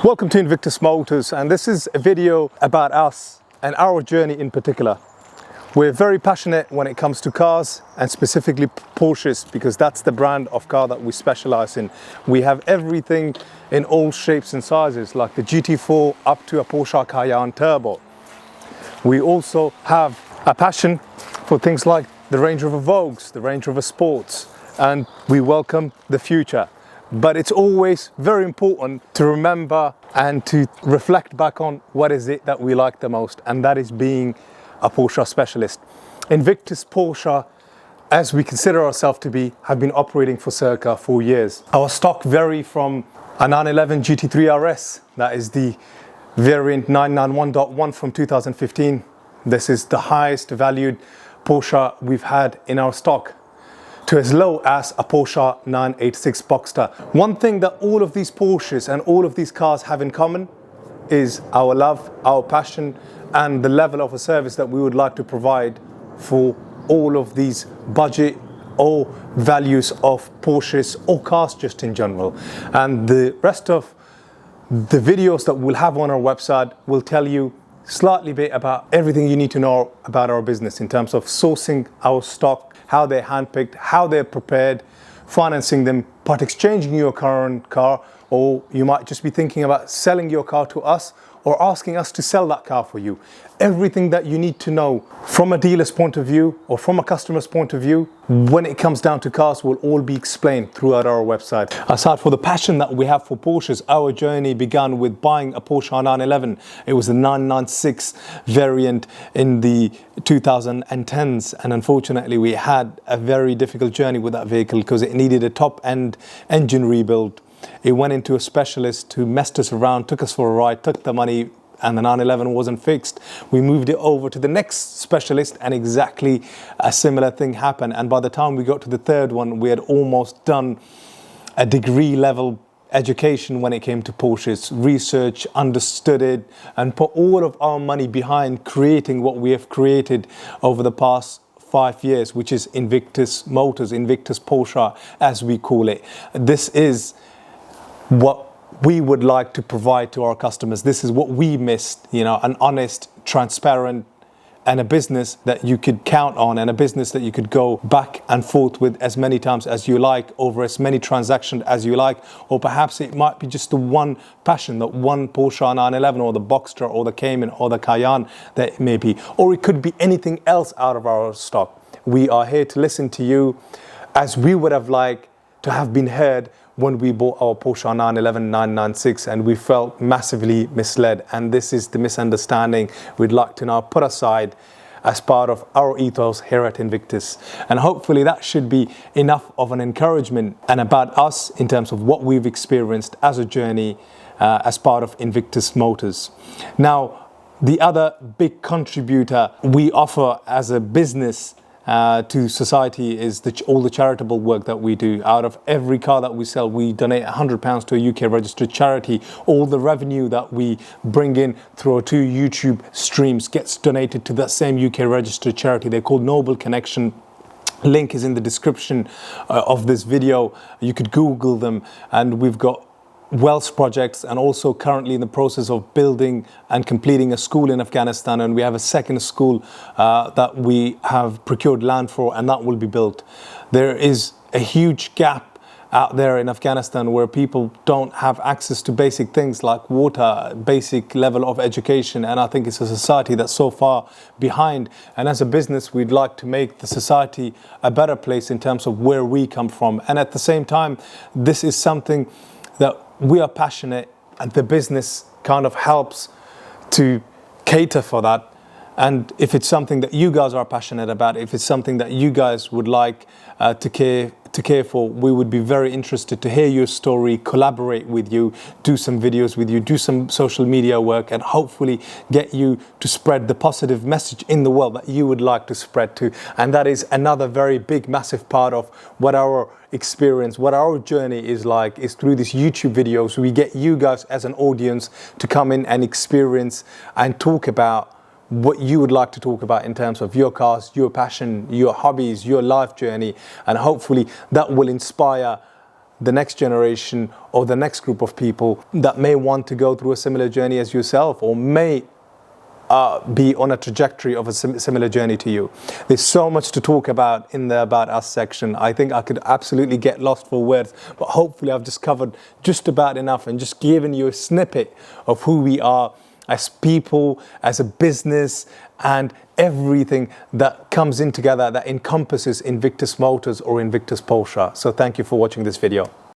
Welcome to Invictus Motors, and this is a video about us and our journey in particular. We're very passionate when it comes to cars, and specifically Porsches, because that's the brand of car that we specialize in. We have everything in all shapes and sizes, like the GT4 up to a Porsche Cayenne Turbo. We also have a passion for things like the Range Rover Vogues, the Range Rover Sports, and we welcome the future. But it's always very important to remember and to reflect back on what is it that we like the most, and that is being a Porsche specialist. Invictus Porsche, as we consider ourselves to be, have been operating for circa 4 years. Our stock vary from a 911 GT3 RS, that is the variant 991.1 from 2015. This is the highest valued Porsche we've had in our stock, to as low as a Porsche 986 Boxster. One thing that all of these Porsches and all of these cars have in common is our love, our passion, and the level of a service that we would like to provide for all of these budget or values of Porsches or cars just in general. And the rest of the videos that we'll have on our website will tell you slightly bit about everything you need to know about our business in terms of sourcing our stock, how they're handpicked, how they're prepared, financing them, part exchanging your current car, or you might just be thinking about selling your car to us or asking us to sell that car for you. Everything that you need to know from a dealer's point of view or from a customer's point of view when it comes down to cars will all be explained throughout our website. Aside from the passion that we have for Porsches, our journey began with buying a Porsche 911. It was the 996 variant in the 2010s, and unfortunately we had a very difficult journey with that vehicle because it needed a top-end engine rebuild. It went into a specialist who messed us around, took us for a ride, took the money, and the 911 wasn't fixed. We moved it over to the next specialist and exactly a similar thing happened. And by the time we got to the third one, we had almost done a degree level education when it came to Porsches, research, understood it, and put all of our money behind creating what we have created over the past 5 years, which is Invictus Motors, Invictus Porsche, as we call it. This is what we would like to provide to our customers. This is what we missed, an honest, transparent, and a business that you could count on, and a business that you could go back and forth with as many times as you like, over as many transactions as you like, or perhaps it might be just the one passion, that one Porsche 911 or the Boxster or the Cayman or the Cayenne that it may be, or it could be anything else out of our stock. We are here to listen to you as we would have liked to have been heard when we bought our Porsche 911 996, and we felt massively misled, and this is the misunderstanding we'd like to now put aside as part of our ethos here at Invictus. And hopefully that should be enough of an encouragement and about us in terms of what we've experienced as a journey as part of Invictus Motors. Now, the other big contributor we offer as a business to society is all the charitable work that we do. Out of every car that we sell, we donate £100 to a UK registered charity. All the revenue that we bring in through our 2 YouTube streams gets donated to that same UK registered charity. They're called Noble Connection. Link is in the description of this video. You could Google them, and we've got Wells projects, and also currently in the process of building and completing a school in Afghanistan, and we have a second school that we have procured land for, and that will be built. There is a huge gap out there in Afghanistan where people don't have access to basic things like water, basic level of education, and I think it's a society that's so far behind. And as a business, we'd like to make the society a better place in terms of where we come from, and at the same time, this is something that we are passionate, and the business kind of helps to cater for that. And if it's something that you guys are passionate about, if it's something that you guys would like to care for, we would be very interested to hear your story, collaborate with you, do some videos with you, do some social media work, and hopefully get you to spread the positive message in the world that you would like to spread to. And that is another very big, massive part of what our experience, what our journey is like, is through these YouTube videos. We get you guys as an audience to come in and experience and talk about what you would like to talk about in terms of your cars, your passion, your hobbies, your life journey, and hopefully that will inspire the next generation or the next group of people that may want to go through a similar journey as yourself, or may be on a trajectory of a similar journey to you. There's so much to talk about in the About Us section. I think I could absolutely get lost for words, but hopefully I've just covered just about enough and just given you a snippet of who we are as people, as a business, and everything that comes in together that encompasses Invictus Motors or Invictus Porsche. So thank you for watching this video.